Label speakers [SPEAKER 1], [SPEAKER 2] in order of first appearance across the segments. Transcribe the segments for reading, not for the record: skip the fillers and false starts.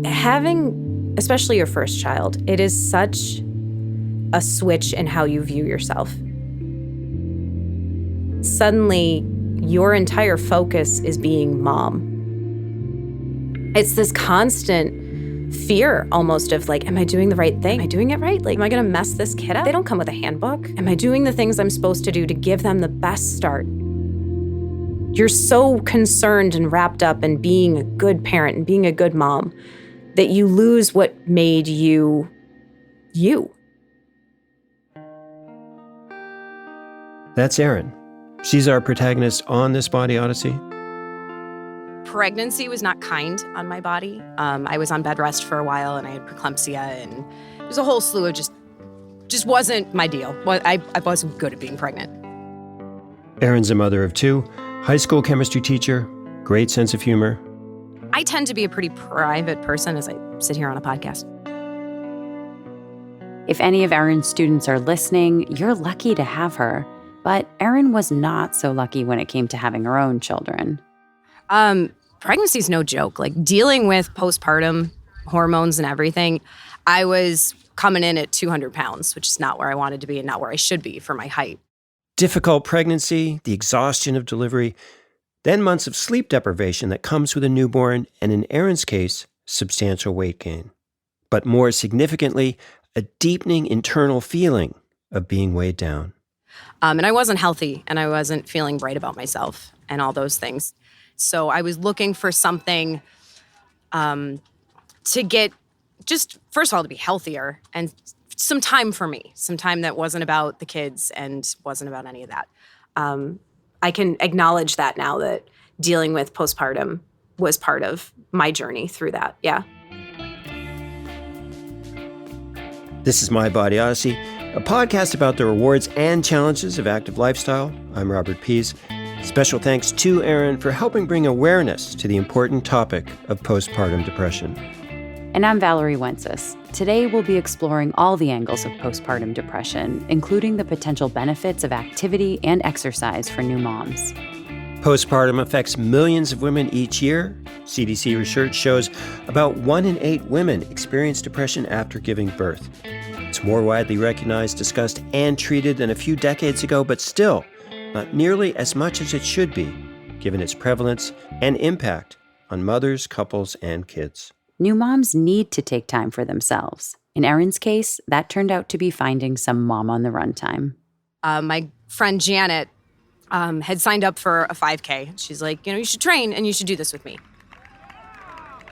[SPEAKER 1] Having, especially your first child, it is such a switch in how you view yourself. Suddenly, your entire focus is being mom. It's this constant fear almost of like, am I doing the right thing? Am I doing it right? Like, am I gonna mess this kid up? They don't come with a handbook. Am I doing the things I'm supposed to do to give them the best start? You're so concerned and wrapped up in being a good parent and being a good mom that you lose what made you, you.
[SPEAKER 2] That's Erin. She's our protagonist on this Body Odyssey.
[SPEAKER 1] Pregnancy was not kind on my body. I was on bed rest for a while and I had preeclampsia and there's a whole slew of just wasn't my deal. I wasn't good at being pregnant.
[SPEAKER 2] Erin's a mother of two, high school chemistry teacher, great sense of humor.
[SPEAKER 1] I tend to be a pretty private person as I sit here on a podcast.
[SPEAKER 3] If any of Erin's students are listening, you're lucky to have her. But Erin was not so lucky when it came to having her own children.
[SPEAKER 1] Pregnancy is no joke. Like dealing with postpartum hormones and everything, I was coming in at 200 pounds, which is not where I wanted to be and not where I should be for my height.
[SPEAKER 2] Difficult pregnancy, the exhaustion of delivery, then months of sleep deprivation that comes with a newborn, and in Erin's case, substantial weight gain. But more significantly, a deepening internal feeling of being weighed down.
[SPEAKER 1] And I wasn't healthy and I wasn't feeling right about myself and all those things. So I was looking for something to get, just first of all, to be healthier and some time for me, some time that wasn't about the kids and wasn't about any of that. I can acknowledge that now that dealing with postpartum was part of my journey through that. Yeah.
[SPEAKER 2] This is My Body Odyssey, a podcast about the rewards and challenges of active lifestyle. I'm Robert Pease. Special thanks to Erin for helping bring awareness to the important topic of postpartum depression.
[SPEAKER 3] And I'm Valerie Wences. Today we'll be exploring all the angles of postpartum depression, including the potential benefits of activity and exercise for new moms.
[SPEAKER 2] Postpartum affects millions of women each year. CDC research shows about 1 in 8 women experience depression after giving birth. It's more widely recognized, discussed, and treated than a few decades ago, but still not nearly as much as it should be, given its prevalence and impact on mothers, couples, and kids.
[SPEAKER 3] New moms need to take time for themselves. In Erin's case, that turned out to be finding some mom on the run time.
[SPEAKER 1] My friend Janet had signed up for a 5K. She's like, you should train and you should do this with me.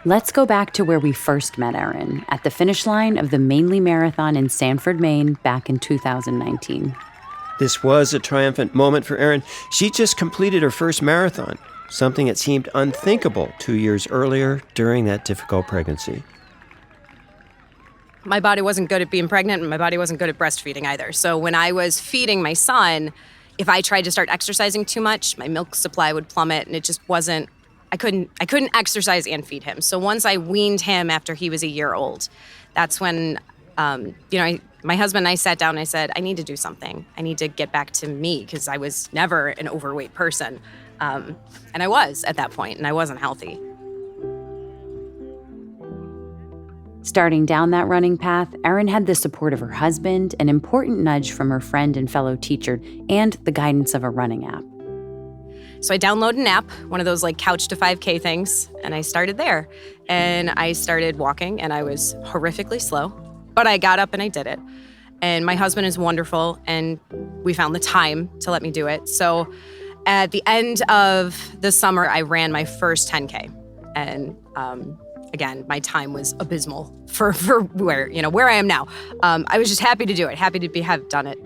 [SPEAKER 3] Let's go back to where we first met Erin, at the finish line of the Mainly Marathon in Sanford, Maine, back in 2019.
[SPEAKER 2] This was a triumphant moment for Erin. She just completed her first marathon, something that seemed unthinkable 2 years earlier during that difficult pregnancy.
[SPEAKER 1] My body wasn't good at being pregnant, and my body wasn't good at breastfeeding either. So when I was feeding my son, if I tried to start exercising too much, my milk supply would plummet, and it just wasn't, I couldn't exercise and feed him. So once I weaned him after he was a year old, that's when, my husband and I sat down and I said, I need to do something. I need to get back to me because I was never an overweight person. And I was at that point, and I wasn't healthy.
[SPEAKER 3] Starting down that running path, Erin had the support of her husband, an important nudge from her friend and fellow teacher, and the guidance of a running app.
[SPEAKER 1] So I downloaded an app, one of those like couch to 5K things, and I started there. And I started walking, and I was horrifically slow, but I got up and I did it. And my husband is wonderful, and we found the time to let me do it. So at the end of the summer, I ran my first 10K. And again, my time was abysmal for where I am now. I was just happy to do it, happy to have done it.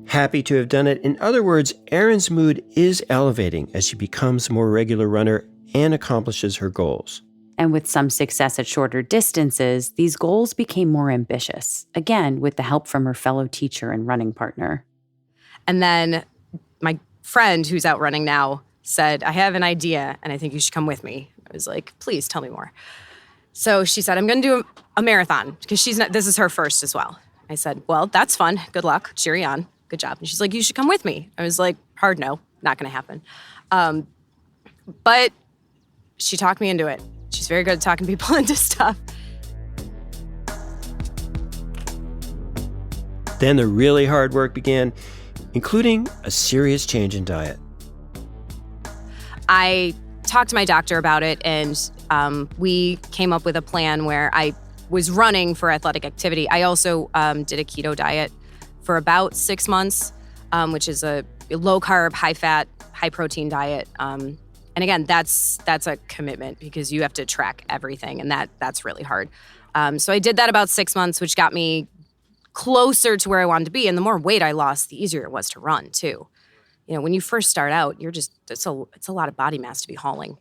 [SPEAKER 2] Happy to have done it. In other words, Erin's mood is elevating as she becomes a more regular runner and accomplishes her goals.
[SPEAKER 3] And with some success at shorter distances, these goals became more ambitious, again, with the help from her fellow teacher and running partner.
[SPEAKER 1] And then my friend who's out running now said, I have an idea and I think you should come with me. I was like, please tell me more. So she said, I'm going to do a marathon because this is her first as well. I said, well, that's fun. Good luck. Cheery on. Good job. And she's like, you should come with me. I was like, hard no, not going to happen. But she talked me into it. She's very good at talking people into stuff.
[SPEAKER 2] Then the really hard work began, including a serious change in diet.
[SPEAKER 1] I talked to my doctor about it, and we came up with a plan where I was running for athletic activity. I also did a keto diet for about 6 months, which is a low-carb, high-fat, high-protein diet. And again, that's a commitment because you have to track everything, and that's really hard. So I did that about 6 months, which got me closer to where I wanted to be. And the more weight I lost, the easier it was to run too. You know, when you first start out, it's a lot of body mass to be hauling.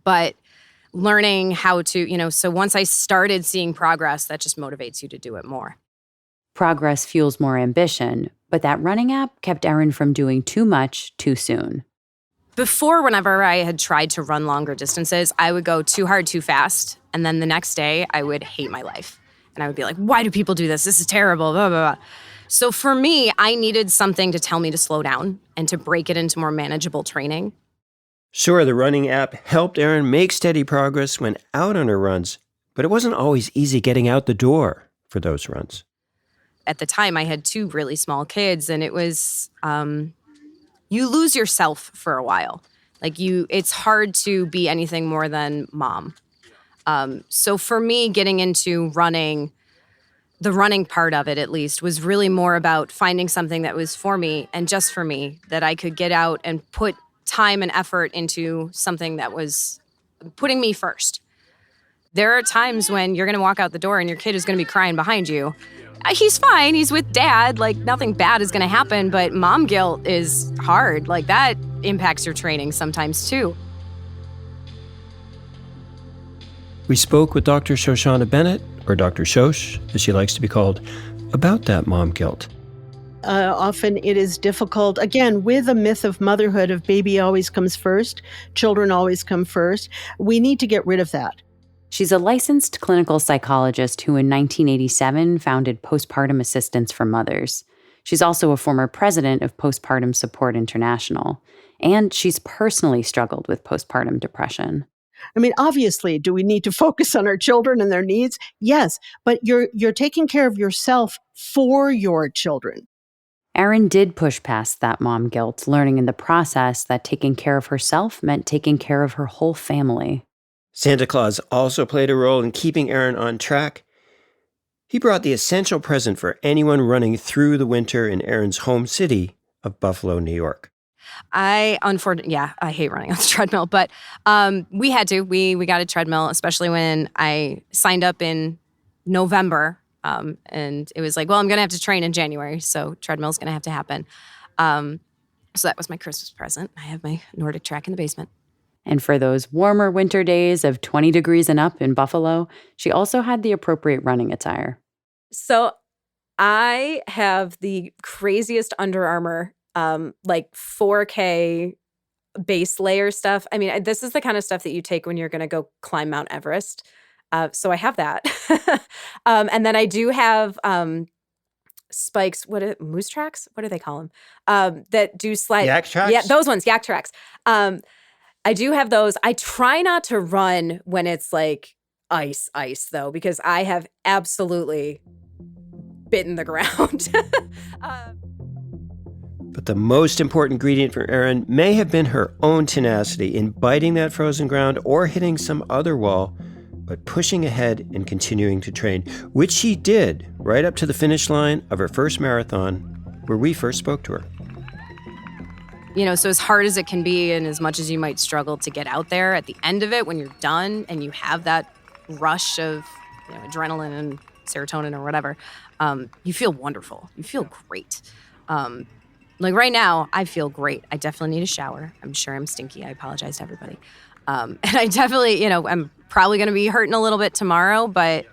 [SPEAKER 1] But learning how to, so once I started seeing progress, that just motivates you to do it more.
[SPEAKER 3] Progress fuels more ambition, but that running app kept Erin from doing too much too soon.
[SPEAKER 1] Before, whenever I had tried to run longer distances, I would go too hard, too fast. And then the next day, I would hate my life. And I would be like, why do people do this? This is terrible, blah, blah, blah. So for me, I needed something to tell me to slow down and to break it into more manageable training.
[SPEAKER 2] Sure, the running app helped Erin make steady progress when out on her runs, but it wasn't always easy getting out the door for those runs.
[SPEAKER 1] At the time, I had 2 really small kids, and it was, you lose yourself for a while. It's hard to be anything more than mom. So for me, getting into running, the running part of it at least, was really more about finding something that was for me and just for me, that I could get out and put time and effort into something that was putting me first. There are times when you're going to walk out the door and your kid is going to be crying behind you. He's fine. He's with dad. Nothing bad is going to happen, but mom guilt is hard. That impacts your training sometimes too.
[SPEAKER 2] We spoke with Dr. Shoshana Bennett, or Dr. Shosh, as she likes to be called, about that mom guilt.
[SPEAKER 4] Often it is difficult, again, with a myth of motherhood of baby always comes first, children always come first. We need to get rid of that.
[SPEAKER 3] She's a licensed clinical psychologist who in 1987 founded Postpartum Assistance for Mothers. She's also a former president of Postpartum Support International. And she's personally struggled with postpartum depression.
[SPEAKER 4] I mean, obviously, do we need to focus on our children and their needs? Yes, but you're taking care of yourself for your children.
[SPEAKER 3] Erin did push past that mom guilt, learning in the process that taking care of herself meant taking care of her whole family.
[SPEAKER 2] Santa Claus also played a role in keeping Erin on track. He brought the essential present for anyone running through the winter in Erin's home city of Buffalo, New York.
[SPEAKER 1] I hate running on the treadmill, but we had to. We got a treadmill, especially when I signed up in November. And it was like, well, I'm going to have to train in January, so treadmill's going to have to happen. So that was my Christmas present. I have my Nordic track in the basement.
[SPEAKER 3] And for those warmer winter days of 20 degrees and up in Buffalo, she also had the appropriate running attire.
[SPEAKER 1] So I have the craziest Under Armour, 4K base layer stuff. I mean, this is the kind of stuff that you take when you're going to go climb Mount Everest. So I have that. And then I do have spikes. Moose tracks? What do they call them? That do slide.
[SPEAKER 2] Yak tracks?
[SPEAKER 1] Yeah, those ones, yak tracks. I do have those. I try not to run when it's ice though, because I have absolutely bitten the ground.
[SPEAKER 2] But the most important ingredient for Erin may have been her own tenacity in biting that frozen ground or hitting some other wall, but pushing ahead and continuing to train, which she did right up to the finish line of her first marathon, where we first spoke to her.
[SPEAKER 1] So as hard as it can be and as much as you might struggle to get out there, at the end of it, when you're done and you have that rush of adrenaline and serotonin or whatever, you feel wonderful. You feel great. Right now, I feel great. I definitely need a shower. I'm sure I'm stinky. I apologize to everybody. And I definitely, I'm probably going to be hurting a little bit tomorrow, but,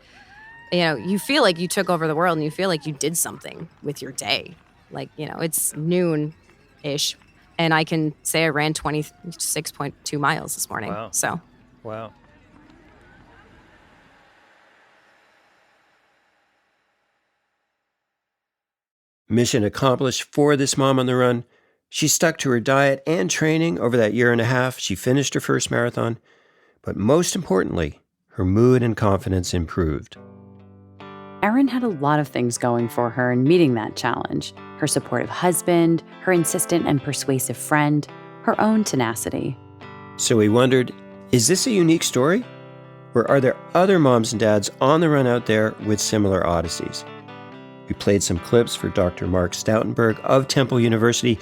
[SPEAKER 1] you feel like you took over the world and you feel like you did something with your day. It's noon-ish. And I can say I ran 26.2 miles this morning.
[SPEAKER 2] Wow.
[SPEAKER 1] So.
[SPEAKER 2] Wow. Mission accomplished for this mom on the run. She stuck to her diet and training over that year and a half. She finished her first marathon. But most importantly, her mood and confidence improved.
[SPEAKER 3] Erin had a lot of things going for her in meeting that challenge: her supportive husband, her insistent and persuasive friend, her own tenacity.
[SPEAKER 2] So we wondered, is this a unique story? Or are there other moms and dads on the run out there with similar odysseys? We played some clips for Dr. Mark Stoutenberg of Temple University.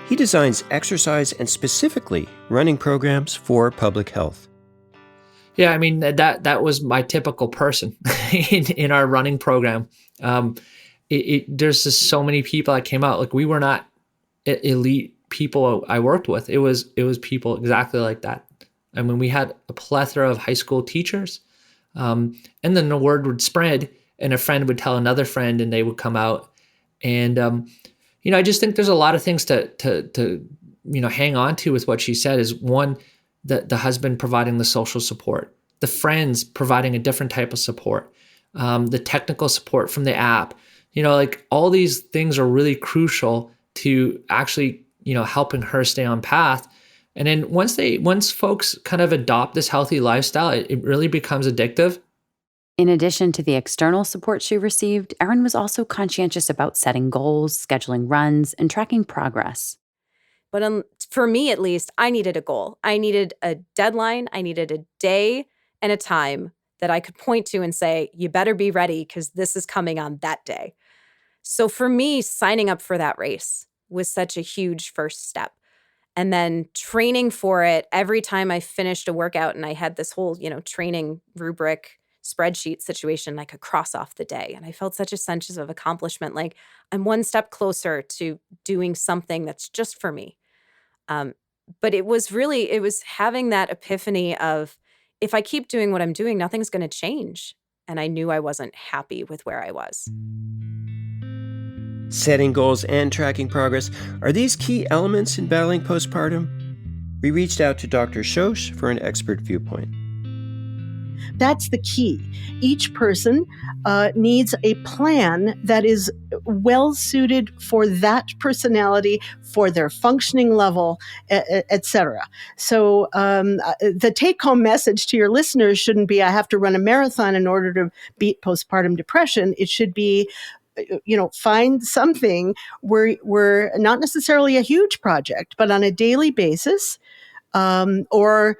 [SPEAKER 2] He designs exercise and specifically running programs for public health.
[SPEAKER 5] Yeah, I mean, that was my typical person in our running program. There's just so many people that came out. Like, we were not elite people I worked with. It was people exactly like that. I mean, we had a plethora of high school teachers, and then the word would spread, and a friend would tell another friend, and they would come out. And I just think there's a lot of things to hang on to with what she said. Is one, the husband providing the social support, the friends providing a different type of support, the technical support from the app. Like, all these things are really crucial to actually, helping her stay on path. And then once folks kind of adopt this healthy lifestyle, it really becomes addictive.
[SPEAKER 3] In addition to the external support she received, Erin was also conscientious about setting goals, scheduling runs, and tracking progress.
[SPEAKER 1] But for me, at least, I needed a goal. I needed a deadline. I needed a day and a time that I could point to and say, you better be ready because this is coming on that day. So for me, signing up for that race was such a huge first step. And then training for it every time I finished a workout, and I had this whole, training rubric spreadsheet situation, I could cross off the day. And I felt such a sense of accomplishment. Like, I'm one step closer to doing something that's just for me. But it was having that epiphany of, if I keep doing what I'm doing, nothing's going to change. And I knew I wasn't happy with where I was.
[SPEAKER 2] Setting goals and tracking progress, are these key elements in battling postpartum? We reached out to Dr. Shosh for an expert viewpoint.
[SPEAKER 4] That's the key. Each person needs a plan that is well suited for that personality, for their functioning level, etc. So the take-home message to your listeners shouldn't be, I have to run a marathon in order to beat postpartum depression. It should be, find something where not necessarily a huge project, but on a daily basis, or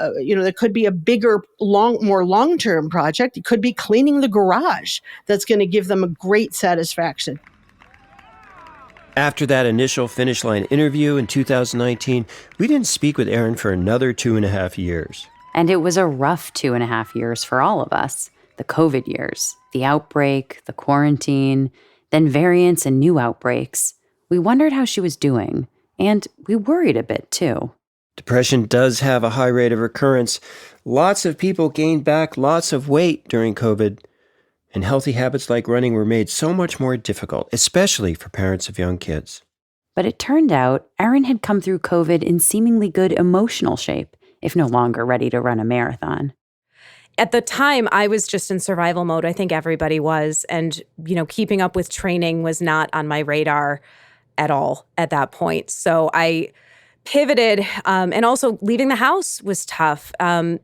[SPEAKER 4] there could be a bigger, more long-term project. It could be cleaning the garage. That's going to give them a great satisfaction.
[SPEAKER 2] After that initial finish line interview in 2019, we didn't speak with Erin for another 2.5 years.
[SPEAKER 3] And it was a rough 2.5 years for all of us. The COVID years, the outbreak, the quarantine, then variants and new outbreaks. We wondered how she was doing, and we worried a bit too.
[SPEAKER 2] Depression does have a high rate of recurrence. Lots of people gained back lots of weight during COVID, and healthy habits like running were made so much more difficult, especially for parents of young kids.
[SPEAKER 3] But it turned out Erin had come through COVID in seemingly good emotional shape, if no longer ready to run a marathon.
[SPEAKER 1] At the time, I was just in survival mode. I think everybody was. And, keeping up with training was not on my radar at all at that point. So I pivoted, and also leaving the house was tough. I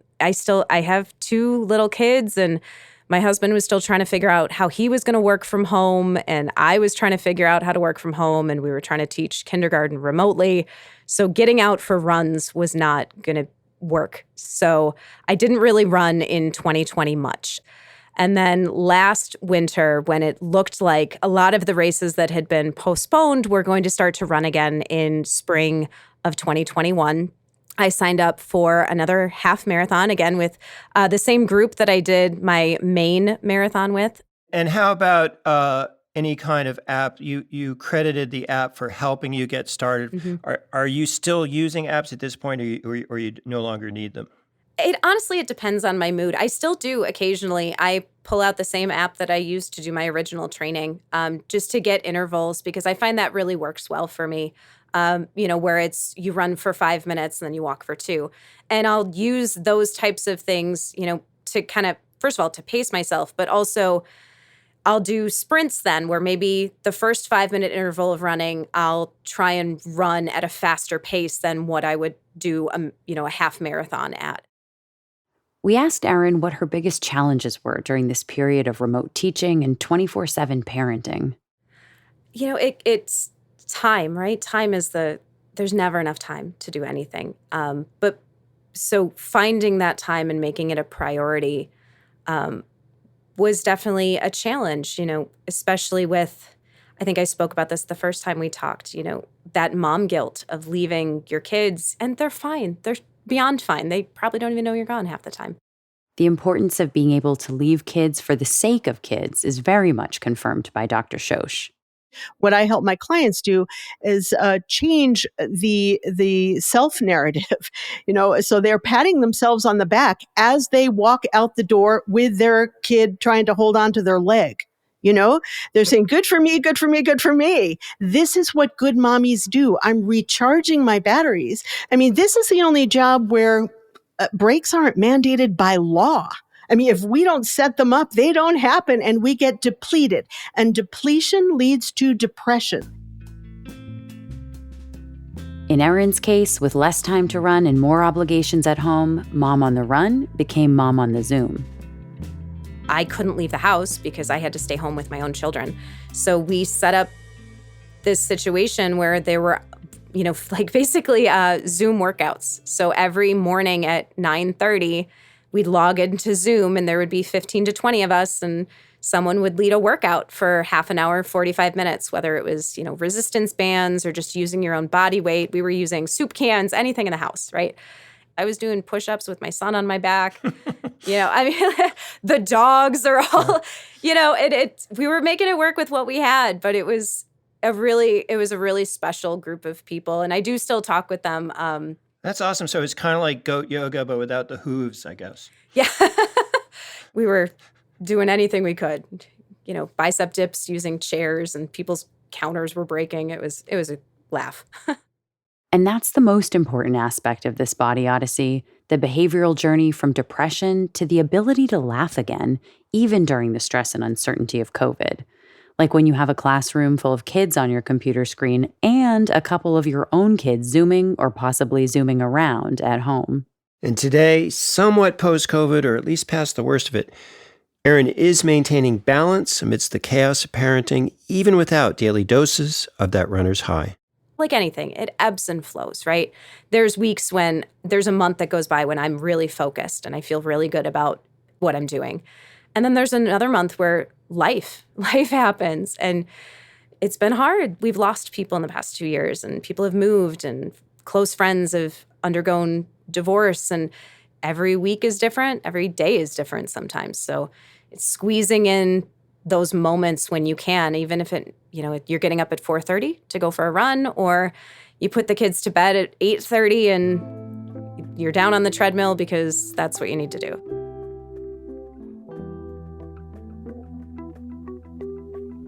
[SPEAKER 1] have 2 little kids, and my husband was still trying to figure out how he was going to work from home, and I was trying to figure out how to work from home, and we were trying to teach kindergarten remotely. So getting out for runs was not going to work. So I didn't really run in 2020 much. And then last winter, when it looked like a lot of the races that had been postponed were going to start to run again in spring of 2021, I signed up for another half marathon, again with the same group that I did my main marathon with.
[SPEAKER 2] And how about any kind of app? You credited the app for helping you get started. Mm-hmm. Are you still using apps at this point, or you no longer need them?
[SPEAKER 1] It depends on my mood. I still do occasionally. I pull out the same app that I used to do my original training, just to get intervals, because I find that really works well for me. Where it's you run for 5 minutes and then you walk for 2. And I'll use those types of things, to kind of, first of all, to pace myself, but also I'll do sprints then, where maybe the first 5-minute interval of running, I'll try and run at a faster pace than what I would do, a half marathon at.
[SPEAKER 3] We asked Erin what her biggest challenges were during this period of remote teaching and 24/7 parenting.
[SPEAKER 1] It's time, right? There's never enough time to do anything. But so finding that time and making it a priority was definitely a challenge, especially with, I think I spoke about this the first time we talked, that mom guilt of leaving your kids, and they're fine. They're beyond fine. They probably don't even know you're gone half the time.
[SPEAKER 3] The importance of being able to leave kids for the sake of kids is very much confirmed by Dr. Shosh.
[SPEAKER 4] What I help my clients do is change the self narrative, so they're patting themselves on the back as they walk out the door with their kid trying to hold on to their leg. They're saying, good for me, good for me, good for me. This is what good mommies do. I'm recharging my batteries. I mean, this is the only job where breaks aren't mandated by law. I mean, if we don't set them up, they don't happen and we get depleted. And depletion leads to depression.
[SPEAKER 3] In Erin's case, with less time to run and more obligations at home, mom on the run became mom on the Zoom.
[SPEAKER 1] I couldn't leave the house because I had to stay home with my own children. So we set up this situation where there were, basically Zoom workouts. So every morning at 9:30, we'd log into Zoom and there would be 15 to 20 of us and someone would lead a workout for half an hour, 45 minutes, whether it was, resistance bands or just using your own body weight. We were using soup cans, anything in the house, right? I was doing push-ups with my son on my back. The dogs are all, we were making it work with what we had, but it was a really special group of people. And I do still talk with them.
[SPEAKER 2] That's awesome. So it's kind of like goat yoga, but without the hooves, I guess.
[SPEAKER 1] Yeah. We were doing anything we could, bicep dips using chairs and people's counters were breaking. It was a laugh.
[SPEAKER 3] And that's the most important aspect of this body odyssey, the behavioral journey from depression to the ability to laugh again, even during the stress and uncertainty of COVID. Like when you have a classroom full of kids on your computer screen and a couple of your own kids Zooming or possibly Zooming around at home.
[SPEAKER 2] And today, somewhat post-COVID, or at least past the worst of it, Erin is maintaining balance amidst the chaos of parenting, even without daily doses of that runner's high.
[SPEAKER 1] Like anything, it ebbs and flows, right? There's weeks when there's a month that goes by when I'm really focused and I feel really good about what I'm doing. And then there's another month where life happens and it's been hard. We've lost people in the past 2 years and people have moved and close friends have undergone divorce and every week is different. Every day is different sometimes. So it's squeezing in those moments when you can, even if you're getting up at 4:30 to go for a run or you put the kids to bed at 8:30 and you're down on the treadmill because that's what you need to do.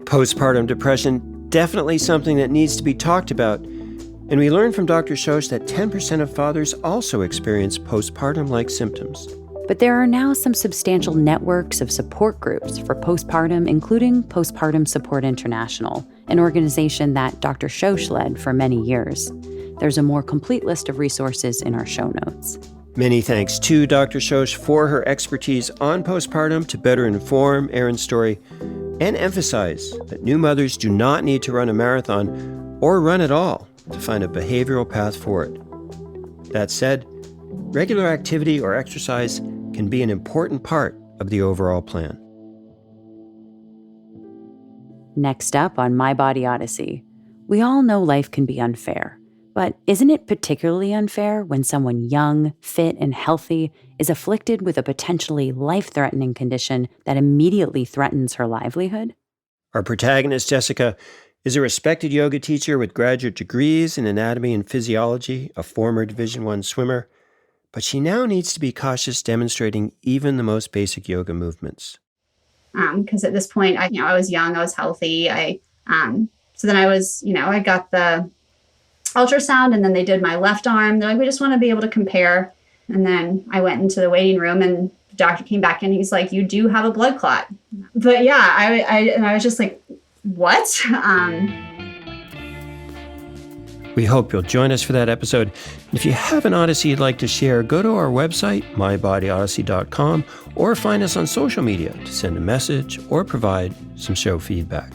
[SPEAKER 2] Postpartum depression, definitely something that needs to be talked about. And we learned from Dr. Shosh that 10% of fathers also experience postpartum-like symptoms.
[SPEAKER 3] But there are now some substantial networks of support groups for postpartum, including Postpartum Support International, an organization that Dr. Shosh led for many years. There's a more complete list of resources in our show notes.
[SPEAKER 2] Many thanks to Dr. Shosh for her expertise on postpartum to better inform Erin's story and emphasize that new mothers do not need to run a marathon or run at all to find a behavioral path forward. That said, regular activity or exercise can be an important part of the overall plan.
[SPEAKER 3] Next up on My Body Odyssey, we all know life can be unfair, but isn't it particularly unfair when someone young, fit, and healthy is afflicted with a potentially life-threatening condition that immediately threatens her livelihood?
[SPEAKER 2] Our protagonist, Jessica, is a respected yoga teacher with graduate degrees in anatomy and physiology, a former Division I swimmer, but she now needs to be cautious demonstrating even the most basic yoga movements.
[SPEAKER 6] Because at this point, I was young, I was healthy. So then I got the ultrasound and then they did my left arm. They're like, we just want to be able to compare. And then I went into the waiting room and the doctor came back and he's like, you do have a blood clot. But yeah, I was just like, what?
[SPEAKER 2] We hope you'll join us for that episode. If you have an Odyssey you'd like to share, go to our website, mybodyodyssey.com, or find us on social media to send a message or provide some show feedback.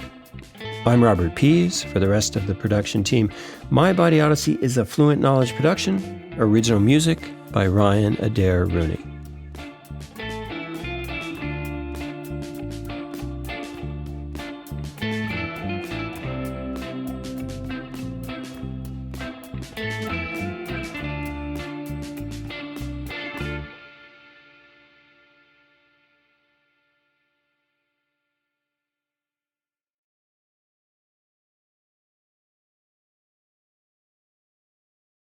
[SPEAKER 2] I'm Robert Pease. For the rest of the production team, My Body Odyssey is a Fluent Knowledge production. Original music by Ryan Adair Rooney.